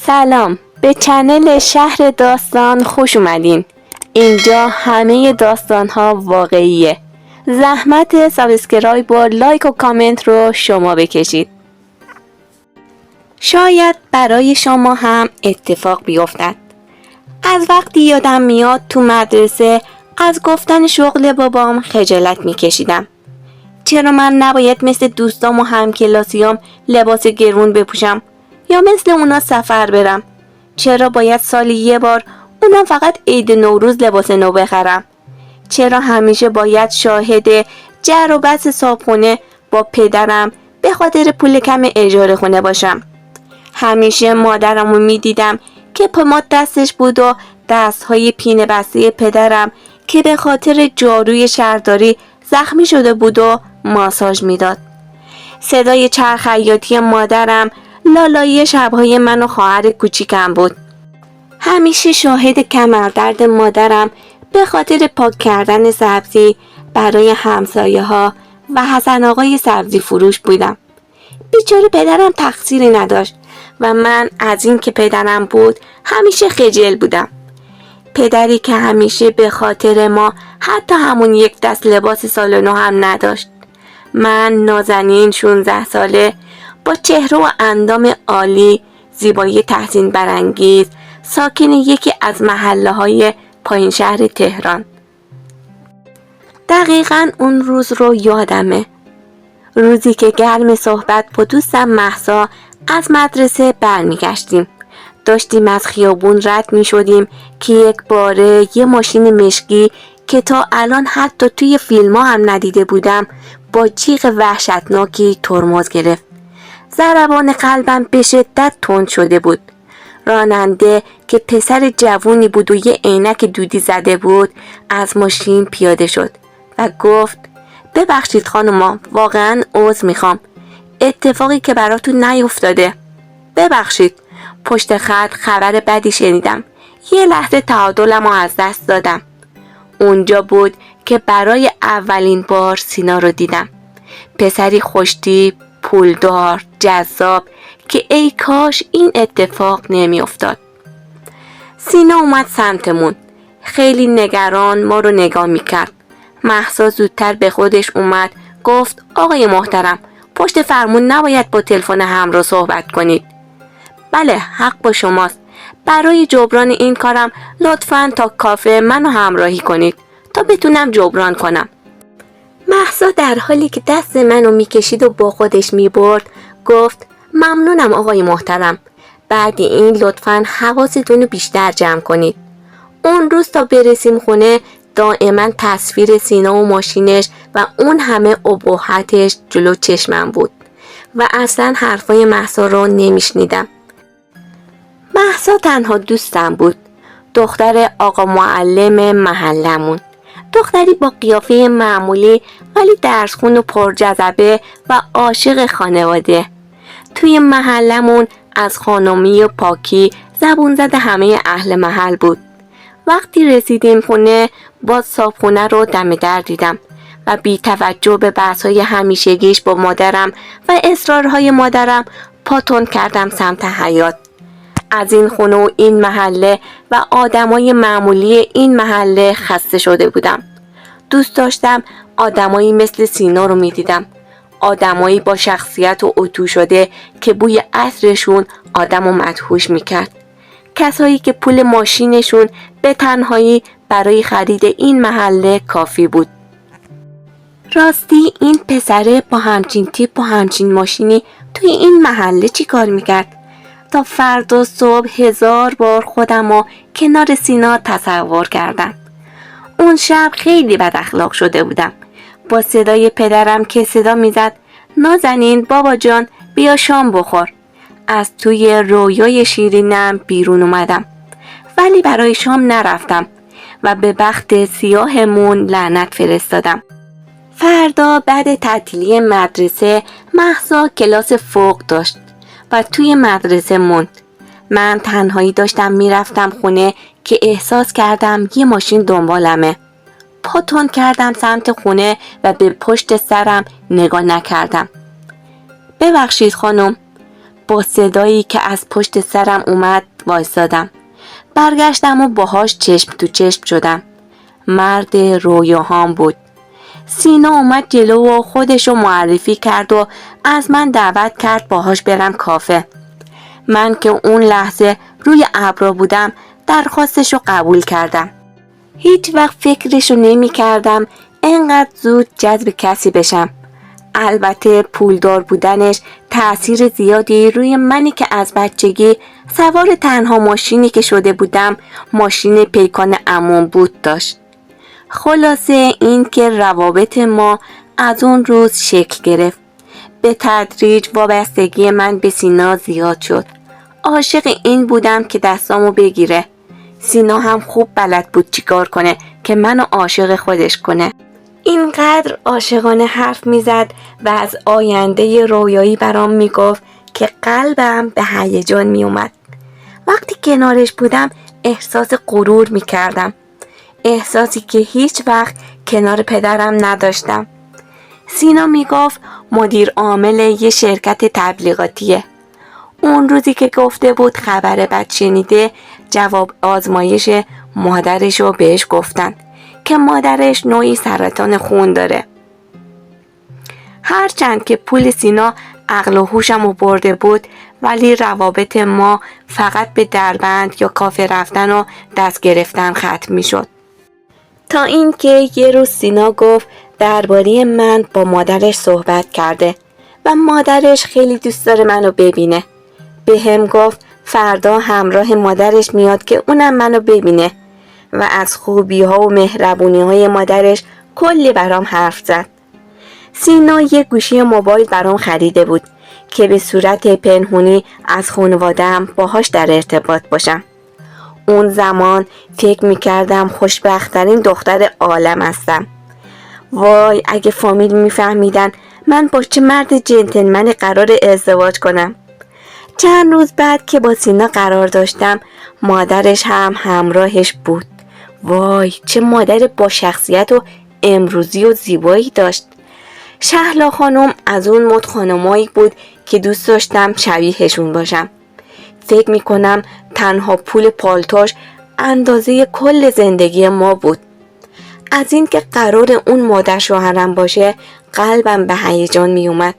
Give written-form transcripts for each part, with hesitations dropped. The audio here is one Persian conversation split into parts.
سلام، به چنل شهر داستان خوش اومدین. اینجا همه داستان ها واقعیه. زحمت سابسکرایب و لایک و کامنت رو شما بکشید. شاید برای شما هم اتفاق بیفتد. از وقتی یادم میاد تو مدرسه از گفتن شغل بابام خجالت میکشیدم. چرا من نباید مثل دوستام و همکلاسیام لباس گرون بپوشم یا مثل اونا سفر برم؟ چرا باید سالی یه بار، اونم فقط عید نوروز، لباس نو بخرم؟ چرا همیشه باید شاهد جر و بحث صابخونه با پدرم به خاطر پول کم اجاره خونه باشم؟ همیشه مادرمو میدیدم که پماد دستش بود و دستهای پینه بسته پدرم که به خاطر جاروی شهرداری زخمی شده بود و ماساژ میداد. صدای چرخ خیاطی مادرم لالایی شبهای من و خواهر کوچیکم بود. همیشه شاهد کمردرد مادرم به خاطر پاک کردن سبزی برای همسایه ها و حسن آقای سبزی فروش بودم. بیچاره پدرم تقصیری نداشت و من از این که پدرم بود همیشه خجل بودم. پدری که همیشه به خاطر ما حتی همون یک دست لباس سال نو هم نداشت. من نازنین 16 ساله با چهره و اندام عالی، زیبایی تحسین برانگیز، ساکن یکی از محله های پایین شهر تهران. دقیقاً اون روز رو یادمه. روزی که گرم صحبت با دوستم مهسا از مدرسه برمیگشتیم. داشتیم از خیابون رد می شدیم که یک باره یه ماشین مشکی که تا الان حتی توی فیلم ها هم ندیده بودم با جیغ وحشتناکی ترمز گرفت. ضربان قلبم به شدت تند شده بود. راننده که پسر جوونی بود و یه عینک دودی زده بود از ماشین پیاده شد و گفت ببخشید خانوما، واقعا عذر میخوام. اتفاقی که براتون نیفتاده. ببخشید. پشت خط خبر بدی شنیدم. یه لحظه تعادلم رو از دست دادم. اونجا بود که برای اولین بار سینا رو دیدم. پسری خوشتیپ، پولدار، جذاب که ای کاش این اتفاق نمی افتاد. سینا اومد سمتمون. خیلی نگران ما رو نگاه می کرد. مهسا زودتر به خودش اومد، گفت آقای محترم، پشت فرمون نباید با تلفن همراه صحبت کنید. بله، حق با شماست. برای جبران این کارم لطفاً تا کافه منو همراهی کنید تا بتونم جبران کنم. مهسا در حالی که دست منو میکشید و با خودش میبرد گفت ممنونم آقای محترم. بعد این لطفاً حواستون رو بیشتر جمع کنید. اون روز تا برسیم خونه دائما تصویر سینا و ماشینش و اون همه ابهتش جلو چشمم بود و اصلا حرفای مهسا رو نمیشنیدم. مهسا تنها دوستم بود. دختر آقا معلم محلمون. دختری با قیافه معمولی ولی درسخون و پرجذبه و عاشق خانواده. توی محلمون از خانمی و پاکی زبون زده همه اهل محل بود. وقتی رسیدیم خونه باز صابخونه رو دم در دیدم و بی توجه به بحث‌های همیشگیش با مادرم و اصرارهای مادرم پا تند کردم سمت حیاط. از این خونه و این محله و آدمای معمولی این محله خسته شده بودم. دوست داشتم آدمایی مثل سینا رو میدیدم. آدمایی با شخصیت و اتو شده که بوی عطرشون آدمو مدهوش میکرد. کسایی که پول ماشینشون به تنهایی برای خرید این محله کافی بود. راستی این پسره با همچین تیپ و همچین ماشینی توی این محله چی کار میکرد؟ تا فردا صبح 1000 بار خودمو کنار سینا تصور کردم. اون شب خیلی بد اخلاق شده بودم. با صدای پدرم که صدا میزد نازنین بابا جان بیا شام بخور. از توی رویای شیرینم بیرون اومدم. ولی برای شام نرفتم و به بخت سیاهمون لعنت فرستادم. فردا بعد تعطیلی مدرسه مهسا کلاس فوق داشت و توی مدرسه موند. من تنهایی داشتم میرفتم خونه که احساس کردم یه ماشین دنبالمه. پا تند کردم سمت خونه و به پشت سرم نگاه نکردم. ببخشید خانم. با صدایی که از پشت سرم اومد وایسادم. برگشتم و باهاش چشم تو چشم شدم. مرد رویاهام بود. سینا اومد جلو و خودشو معرفی کرد و از من دعوت کرد باهاش برم کافه. من که اون لحظه روی ابرا بودم درخواستشو قبول کردم. هیچ وقت فکرشو نمی کردم انقدر زود جذب کسی بشم. البته پولدار بودنش تأثیر زیادی روی منی که از بچگی سوار تنها ماشینی که شده بودم ماشین پیکان عموم بود داشت. خلاصه این که روابط ما از اون روز شکل گرفت. به تدریج وابستگی من به سینا زیاد شد. عاشق این بودم که دستامو بگیره. سینا هم خوب بلد بود چیکار کنه که منو عاشق خودش کنه. اینقدر عاشقانه حرف میزد و از آینده رویایی برام میگفت که قلبم به هیجان میومد. وقتی کنارش بودم احساس غرور میکردم. احساسی که هیچ وقت کنار پدرم نداشتم. سینا میگفت مدیر عامل یه شرکت تبلیغاتیه. اون روزی که گفته بود خبر بد شنیده جواب آزمایش مادرش رو بهش گفتن که مادرش نوعی سرطان خون داره. هرچند که پول سینا عقل و هوشم رو برده بود ولی روابط ما فقط به دربند یا کافه رفتن و دست گرفتن ختم می شد. تا اینکه یه روز سینا گفت درباره من با مادرش صحبت کرده و مادرش خیلی دوست داره منو ببینه. به هم گفت فردا همراه مادرش میاد که اونم منو ببینه و از خوبی ها و مهربونی های مادرش کلی برام حرف زد. سینا یه گوشی موبایل برام خریده بود که به صورت پنهونی از خانواده‌ام باهاش در ارتباط باشم. اون زمان فکر میکردم خوشبخت‌ترین دختر عالم هستم. وای اگه فامیل میفهمیدن من با چه مرد جنتلمنی قرار ازدواج کنم. چند روز بعد که با سینا قرار داشتم مادرش هم همراهش بود. وای چه مادر با شخصیت و امروزی و زیبایی داشت. شهلا خانم از اون مد خانمایی بود که دوست داشتم شبیهشون باشم. فکر میکنم تنها پول پالتوش اندازه کل زندگی ما بود. از این که قرار اون مادر شوهرم باشه قلبم به هیجان میومد.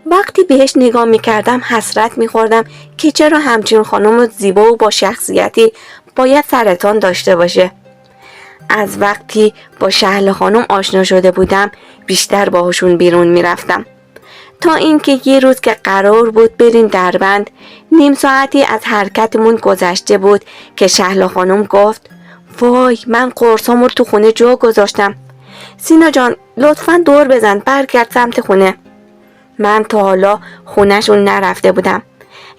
وقتی بهش نگاه میکردم حسرت میخوردم که چرا همچین خانم زیبا و با شخصیتی باید سرطان داشته باشه. از وقتی با شهلا خانم آشنا شده بودم بیشتر باهاشون بیرون میرفتم. تا اینکه یه روز که قرار بود بریم دربند نیم ساعتی از حرکتمون گذشته بود که شهلا خانم گفت وای من قرصامو تو خونه جا گذاشتم. سینا جان لطفاً دور بزن برگرد سمت خونه. من تا حالا خونه‌شون نرفته بودم.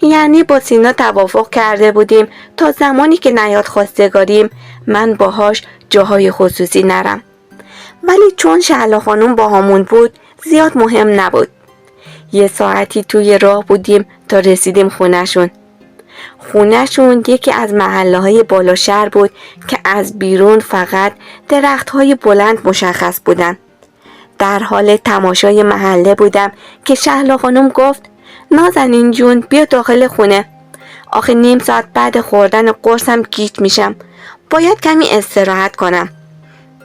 یعنی با سینا توافق کرده بودیم تا زمانی که نیاد خواستگاریم من باهاش جاهای خصوصی نرم. ولی چون شهلا خانم با همون بود زیاد مهم نبود. یه ساعتی توی راه بودیم تا رسیدیم خونه‌شون. خونه‌شون یکی از محله‌های بالا شهر بود که از بیرون فقط درخت‌های بلند مشخص بودن. در حال تماشای محله بودم که شهلا خانم گفت نازنین جون بیا داخل خونه. آخه نیم ساعت بعد خوردن قرصم گیج میشم. باید کمی استراحت کنم.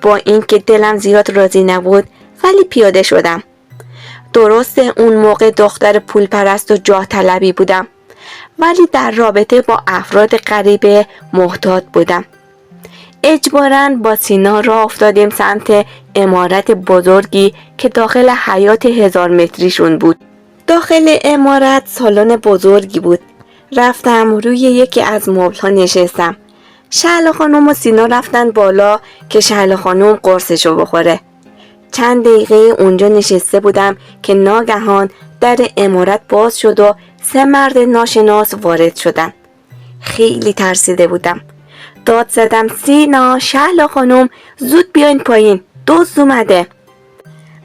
با اینکه دلم زیاد راضی نبود ولی پیاده شدم. درسته اون موقع دختر پول پرست و جاه طلبی بودم ولی در رابطه با افراد غریبه محتاط بودم. اجباراً با سینا راه افتادیم سمت عمارت بزرگی که داخل حیاط 1000 متریشون بود. داخل عمارت سالن بزرگی بود. رفتم روی یکی از مبل‌ها نشستم. شهلا خانم و سینا رفتن بالا که شهلا خانم قرصشو بخوره. چند دقیقه اونجا نشسته بودم که ناگهان در عمارت باز شد و 3 مرد ناشناس وارد شدن. خیلی ترسیده بودم. داد زدم سینا شهلا خانم زود بیاین پایین دزد اومده.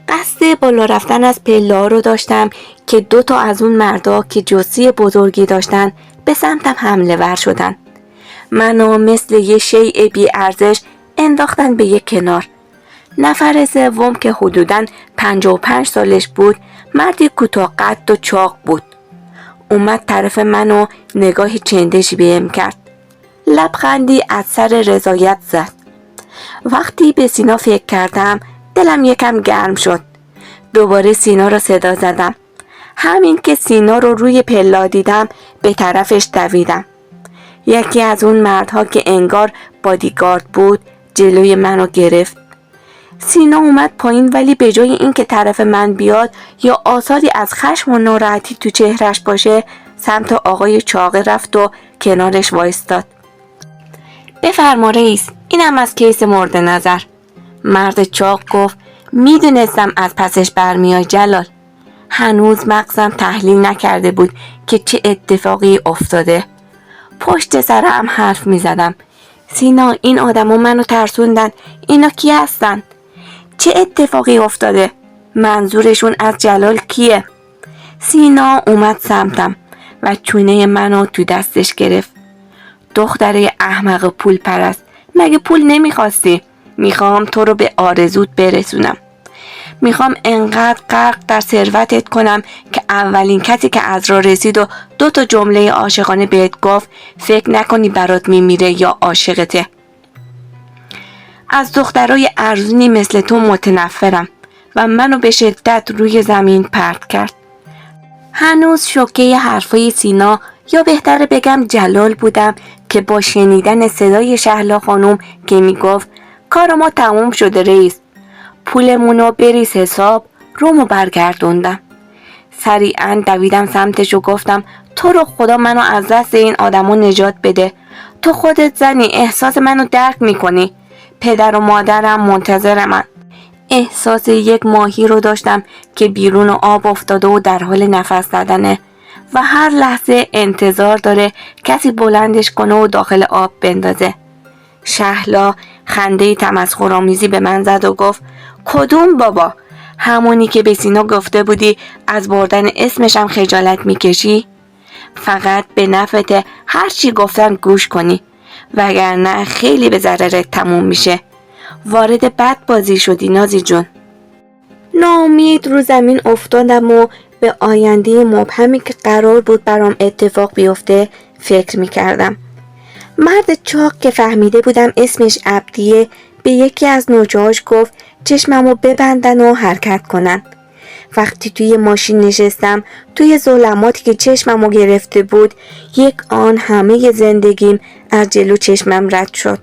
قصد بالا رفتن از پله رو داشتم که 2 تا از اون مردا که جثه بزرگی داشتن به سمتم حمله ور شدن. منو مثل یه شیء بی ارزش انداختن به یک کنار. نفر سوم که حدوداً 55 سالش بود مردی کوتاه قد و چاق بود. اومد طرف من و نگاه چندشی بهم کرد. لبخندی از سر رضایت زد. وقتی به سینا فکر کردم دلم یکم گرم شد. دوباره سینا رو صدا زدم. همین که سینا رو روی پلا دیدم به طرفش دویدم. یکی از اون مردها که انگار بادیگارد بود جلوی منو گرفت. سینا اومد پایین ولی به جای اینکه طرف من بیاد یا آثاری از خشم و ناراحتی تو چهرش باشه سمت آقای چاقه رفت و کنارش وایستاد. بفرما رئیس، اینم از کیس مورد نظر. مرد چاق گفت میدونستم از پسش برمیای جلال. هنوز مغزم تحلیل نکرده بود که چه اتفاقی افتاده. پشت سرم حرف میزدم. سینا این آدما منو ترسوندن. اینا کی هستن؟ چه اتفاقی افتاده؟ منظورشون از جلال کیه؟ سینا اومد سمتم و چونه منو تو دستش گرفت. دختره احمق پول پرست، مگه پول نمیخواستی؟ میخوام تو رو به آرزوت برسونم. میخوام انقدر غرق در ثروتت کنم که اولین کسی که از راه رسید و 2 جمله عاشقانه بهت گفت فکر نکنی برات میمیره یا عاشقته. از دخترای ارزونی مثل تو متنفرم و منو به شدت روی زمین پرت کرد. هنوز شوکه حرفای سینا یا بهتره بگم جلال بودم که با شنیدن صدای شهلا خانم که میگفت کار ما تموم شده رئیس، پولمونو بریز حساب، رومو برگردوندم. سریعا دویدم سمتش و گفتم تو رو خدا منو از دست این آدمو نجات بده. تو خودت زنی، احساس منو درک میکنی. پدر و مادرم منتظرمن. احساس یک ماهی رو داشتم که بیرون آب افتاده و در حال نفس زدنه و هر لحظه انتظار داره کسی بلندش کنه و داخل آب بندازه. شهلا خنده تمسخرآمیزی به من زد و گفت کدوم بابا؟ همونی که به سینا گفته بودی از بردن اسمشم خجالت میکشی؟ فقط به نفعت هر چی گفتن گوش کنی وگرنه خیلی به ضررت تموم میشه. وارد بد بازی شدی نازی جون. ناامید رو زمین افتادم و به آینده مبهمی که قرار بود برام اتفاق بیفته فکر میکردم. مرد چاق که فهمیده بودم اسمش عبدیه به یکی از نوچه‌هاش گفت چشممو ببندن و حرکت کنن. وقتی توی ماشین نشستم توی ظلماتی که چشممو گرفته بود یک آن همه زندگیم از جلو چشمم رد شد.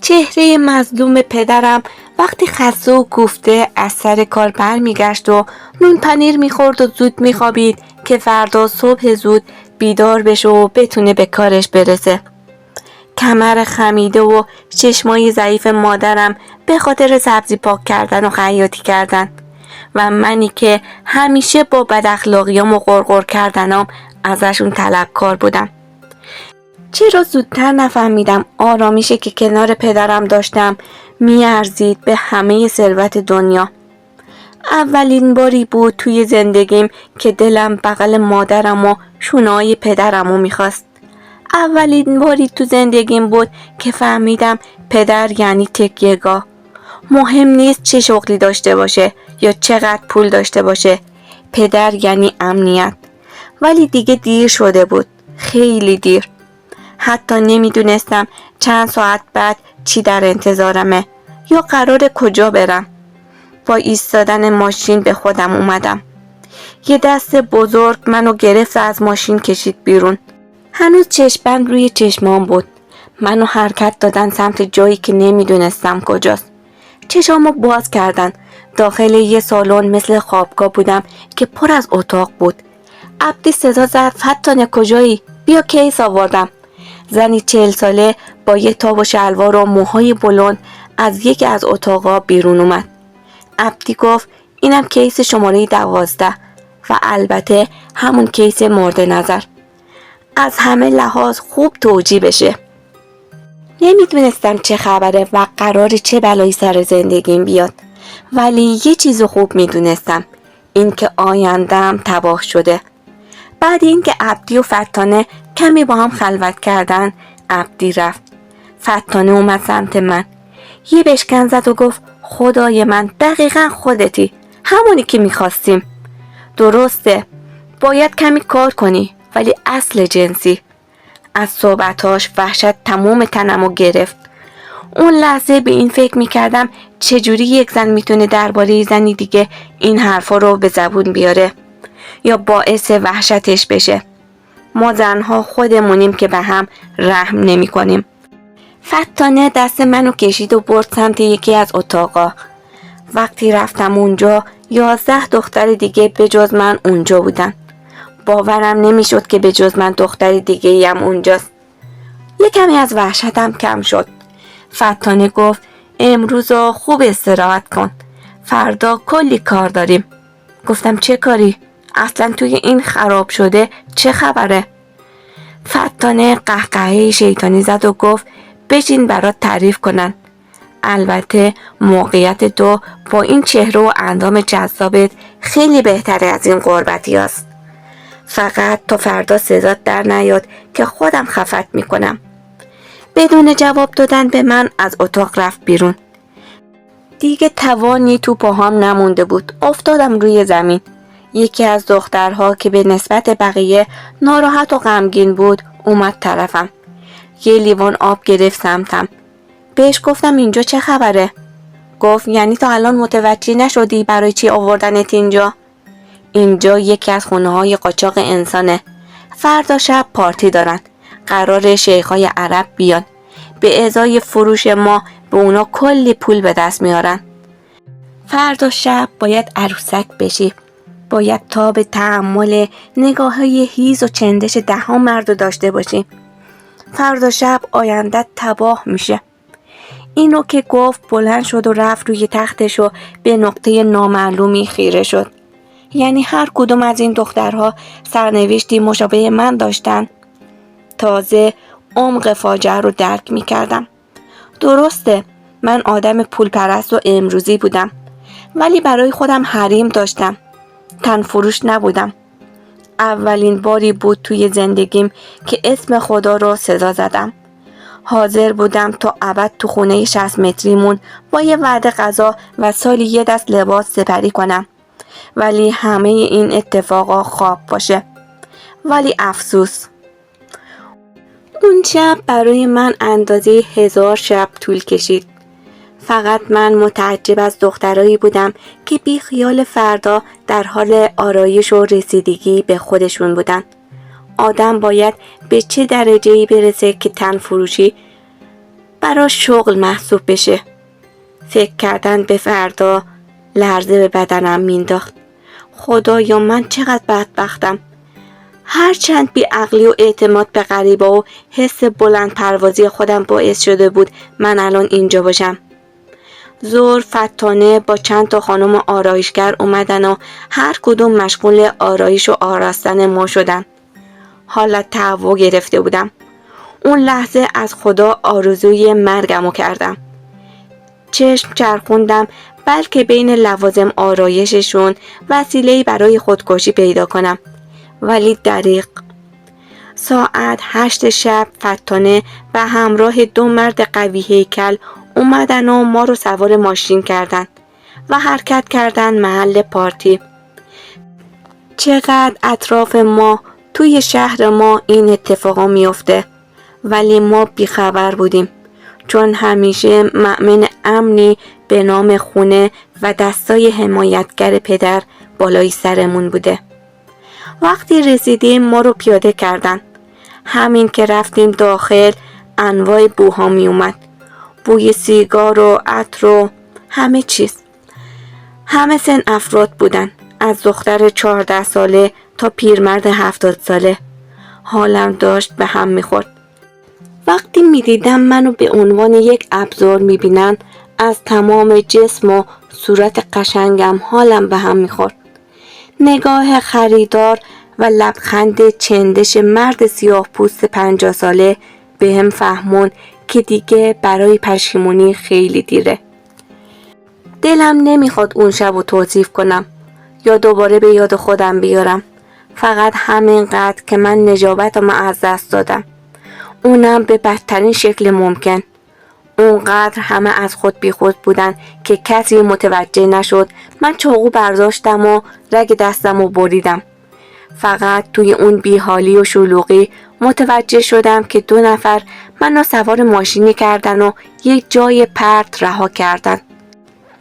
چهره مظلوم پدرم وقتی خسته و کوفته از سر کار برمیگشت و نون پنیر میخورد و زود میخوابید که فردا صبح زود بیدار بشه و بتونه به کارش برسه. کمر خمیده و چشمای ضعیف مادرم به خاطر سبزی پاک کردن و خیاطی کردن و منی که همیشه با بد اخلاقیام و غرغر کردنام ازشون طلبکار بودم. چرا زودتر نفهمیدم آرامیشی که کنار پدرم داشتم میارزید به همه ثروت دنیا. اولین باری بود توی زندگیم که دلم بغل مادرم و شونه‌های پدرمو میخواست. اولین باری تو زندگیم بود که فهمیدم پدر یعنی تکیه‌گاه. مهم نیست چه شغلی داشته باشه یا چقدر پول داشته باشه. پدر یعنی امنیت. ولی دیگه دیر شده بود. خیلی دیر. حتی نمیدونستم چند ساعت بعد چی در انتظارمه یا قراره کجا برم. با ایستادن ماشین به خودم اومدم. یه دست بزرگ منو گرفت از ماشین کشید بیرون. هنوز چشم‌بند روی چشمام بود. منو حرکت دادن سمت جایی که نمیدونستم کجاست. چشامو باز کردن. داخل یه سالن مثل خوابگاه بودم که پر از اتاق بود. عبدی صدا زد فتانه کجایی؟ بیا کیس آوردم. زنی 40 ساله با یه تاب و شلوار و موهای بلند از یکی از اتاقا بیرون اومد. عبدی گفت اینم کیس شماره 12 و البته همون کیس مورد نظر. از همه لحاظ خوب توجیه بشه. نمیدونستم چه خبره و قرار چه بلایی سر زندگیم بیاد. ولی یه چیز خوب میدونستم. این که آیندم تباه شده. بعد اینکه عبدی و فتانه کمی با هم خلوت کردن عبدی رفت. فتانه اومد سمت من. یه بشکن زد و گفت خدای من دقیقا خودتی. همونی که میخواستیم. درسته. باید کمی کار کنی، ولی اصل جنسی. از صحبتاش وحشت تمام تنمو گرفت. اون لحظه به این فکر میکردم چجوری یک زن میتونه درباره زنی دیگه این حرفا رو به زبون بیاره یا باعث وحشتش بشه. ما زنها خودمونیم که به هم رحم نمی کنیم. فتانه دست منو کشید و برد سمت یکی از اتاقا. وقتی رفتم اونجا 11 دختر دیگه به جز من اونجا بودن. باورم نمیشد که به جز من دختر دیگه ای هم اونجاست. یکمی از وحشتم کم شد. فتانه گفت امروز خوب استراحت کن. فردا کلی کار داریم. گفتم چه کاری؟ اصلا توی این خراب شده چه خبره؟ فتانه قهقهه شیطانی زد و گفت بشین برات تعریف کنن. البته موقعیت تو با این چهره و اندام جذابت خیلی بهتره از این قربتی هست. فقط تا فردا صدات در نیاد که خودم خفت میکنم. بدون جواب دادن به من از اتاق رفت بیرون. دیگه توانی تو پاهام نمونده بود. افتادم روی زمین. یکی از دخترها که به نسبت بقیه ناراحت و غمگین بود اومد طرفم. یه لیوان آب گرفت سمتم. بهش گفتم اینجا چه خبره؟ گفت یعنی تا الان متوجه نشدی برای چی آوردنت اینجا؟ اینجا یکی از خونه‌های قاچاق انسانه. فردا شب پارتی دارن. قرار شیخای عرب بیان. به ازای فروش ما به اونا کلی پول به دست میارن. فردا شب باید عروسک بشی. باید تاب تحمل نگاه‌های هیز و چندش 10 مرد داشته باشی. فردا شب آیندت تباه میشه. اینو که گفت بلند شد و رفت روی تختش و به نقطه نامعلومی خیره شد. یعنی هر کدوم از این دخترها سرنوشتی مشابه من داشتن. تازه عمق فاجعه رو درک میکردم. درسته من آدم پول پرست و امروزی بودم، ولی برای خودم حریم داشتم. تن فروش نبودم. اولین باری بود توی زندگیم که اسم خدا رو صدا زدم. حاضر بودم تا ابد تو خونه 60 متریمون با یه وعده غذا و سالی یه دست لباس سپری کنم. ولی همه این اتفاقا خواب باشه. ولی افسوس. اون شب برای من اندازه 1000 شب طول کشید. فقط من متعجب از دخترایی بودم که بی خیال فردا در حال آرایش و رسیدگی به خودشون بودن. آدم باید به چه درجه‌ای برسه که تن فروشی برای شغل محسوب بشه. فکر کردن به فردا لرزه به بدنم مینداخت. خدایا من چقدر بدبختم. هرچند بی‌عقلی و اعتماد به غریبه و حس بلند پروازی خودم باعث شده بود من الان اینجا باشم. ظهر فتانه با چند تا خانم آرایشگر اومدن و هر کدوم مشغول آرایش و آراستن ما شدن. حالت تهوع گرفته بودم. اون لحظه از خدا آرزوی مرگمو کردم. چشم چرخوندم بلکه بین لوازم آرایششون وسیله‌ای برای خودکشی پیدا کنم. ولی دریغ. ساعت 8 شب فتانه و همراه 2 مرد قوی هیکل اومدن و ما رو سوار ماشین کردن و حرکت کردن محل پارتی. چقدر اطراف ما توی شهر ما این اتفاقا میفته، ولی ما بیخبر بودیم، چون همیشه مأمن امنی به نام خونه و دستای حمایتگر پدر بالای سرمون بوده. وقتی رسیدیم ما رو پیاده کردن. همین که رفتیم داخل انواع بوها می اومد. بوی سیگار و عطر و همه چیز. همه سن افراد بودن. از دختر 14 ساله تا پیرمرد 70 ساله. حالم داشت به هم میخورد. وقتی میدیدم منو به عنوان یک ابزار میبینن، از تمام جسم و صورت قشنگم حالم به هم میخورد. نگاه خریدار و لبخند چندش مرد سیاه پوست 50 ساله به هم فهمون که دیگه برای پشیمونی خیلی دیره. دلم نمیخواد اون شب رو توصیف کنم یا دوباره به یاد خودم بیارم. فقط همینقدر که من نجابتم از دست دادم. اونم به بدترین شکل ممکن. اونقدر همه از خود بی خود بودن که کسی متوجه نشد من چاقو برداشتم و رگ دستم رو بریدم. فقط توی اون بیحالی و شلوغی متوجه شدم که 2 نفر منو سوار ماشینی کردن و یک جای پرت رها کردن.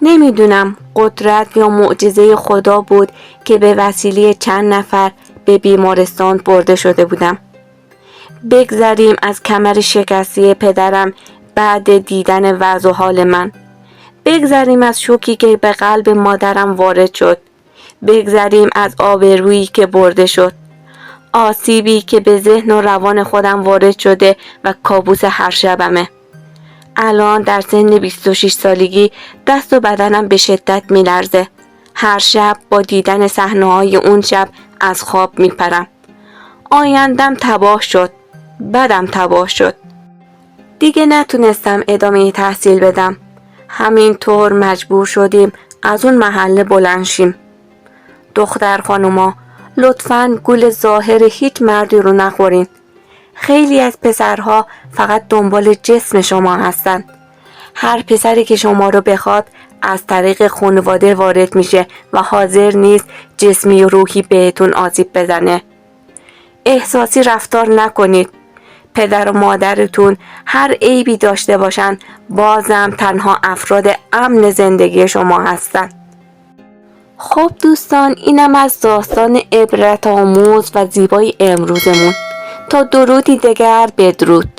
نمیدونم قدرت یا معجزه خدا بود که به وسیله چند نفر به بیمارستان برده شده بودم. بگذریم از کمر شکسته پدرم بعد دیدن وضع و حال من. بگذریم از شوکی که به قلب مادرم وارد شد. بگذریم از آبرویی که برده شد. آسیبی که به ذهن و روان خودم وارد شده و کابوس هر شبمه. الان در سن 26 سالگی دست و بدنم به شدت میلرزه. هر شب با دیدن صحنه‌های اون شب از خواب میپرم. آیندم تباه شد. بدم تباه شد. دیگه نتونستم ادامه تحصیل بدم. همینطور مجبور شدیم از اون محله بلند شیم. دختر خانوما لطفاً گول ظاهر هیچ مردی رو نخورین. خیلی از پسرها فقط دنبال جسم شما هستن. هر پسری که شما رو بخواد از طریق خانواده وارد میشه و حاضر نیست جسمی و روحی بهتون آسیب بزنه. احساسی رفتار نکنید. پدر و مادرتون هر عیبی داشته باشن بازم تنها افراد امن زندگی شما هستن. خب دوستان، اینم از داستان عبرت آموز و زیبای امروزمون. تا درودی دگر، بدرود.